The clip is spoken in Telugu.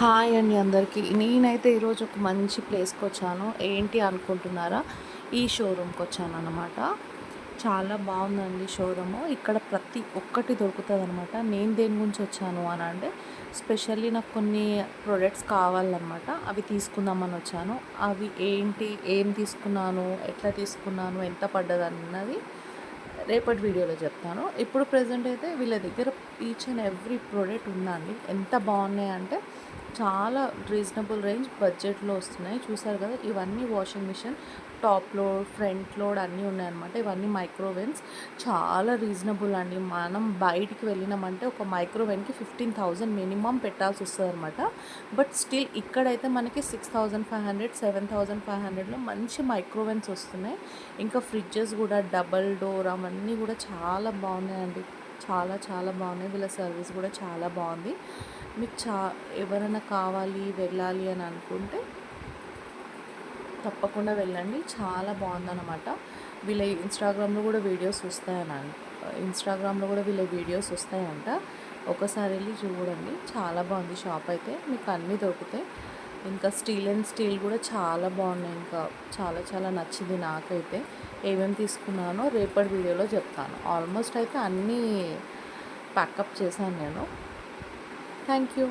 హాయ్ అండి అందరికీ. నేనైతే ఈరోజు ఒక మంచి ప్లేస్‌కి వచ్చాను. ఏంటి అనుకుంటున్నారా? ఈ షోరూమ్‌కి వచ్చానన్నమాట. చాలా బాగుందండి షోరూము. ఇక్కడ ప్రతి ఒక్కటి దొరుకుతదనమాట. నేను దేని గురించి వచ్చాను అని అంటే, స్పెషల్లీ నాకు కొన్ని ప్రొడక్ట్స్ కావాలన్నమాట. అవి తీసుకుందామని వచ్చాను. అవి ఏంటి, ఏం తీసుకున్నాను, ఎట్లా తీసుకున్నాను, ఎంత పడ్డదన్నది రేపటి వీడియోలో చెప్తాను. ఇప్పుడు ప్రెజెంట్ అయితే వీళ్ళ దగ్గర ఈచ్ అండ్ ఎవ్రీ ప్రోడక్ట్ ఉందండి. ఎంత బాగున్నాయంటే చాలా రీజనబుల్ రేంజ్ బడ్జెట్లో వస్తున్నాయి. చూసారు కదా, ఇవన్నీ washing machine top load, front load అన్నీ ఉన్నాయన్నమాట. ఇవన్నీ మైక్రోవేవ్స్ చాలా రీజనబుల్ అండి. మనం బయటికి వెళ్ళినామంటే ఒక మైక్రోవేవ్కి 15,000 మినిమం పెట్టాల్సి వస్తుంది అనమాట. బట్ స్టిల్ ఇక్కడైతే మనకి 6,500 7,500లో మంచి మైక్రోవేవ్స్ వస్తున్నాయి. ఇంకా ఫ్రిడ్జెస్ కూడా డబల్ డోర్ అవన్నీ కూడా చాలా బాగున్నాయండి. చాలా చాలా బాగున్నాయి. వీళ్ళ సర్వీస్ కూడా చాలా బాగుంది. మీకు ఎవరైనా కావాలి వెళ్ళాలి అని అనుకుంటే తప్పకుండా వెళ్ళండి. చాలా బాగుందన్నమాట. వీళ్ళ ఇన్స్టాగ్రామ్లో కూడా వీడియోస్ ఇన్స్టాగ్రామ్లో కూడా వీళ్ళ వీడియోస్ వస్తాయంట. ఒకసారి వెళ్ళి చూడండి. చాలా బాగుంది షాప్ అయితే. మీకు అన్నీ దొరుకుతాయి. ఇంకా స్టీల్ కూడా చాలా బాగున్నాయి. ఇంకా చాలా చాలా నచ్చింది నాకైతే. ఏమేమి తీసుకున్నానో రేపటి వీడియోలో చెప్తాను. ఆల్మోస్ట్ అయితే అన్నీ ప్యాకప్ చేశాను నేను. Thank you.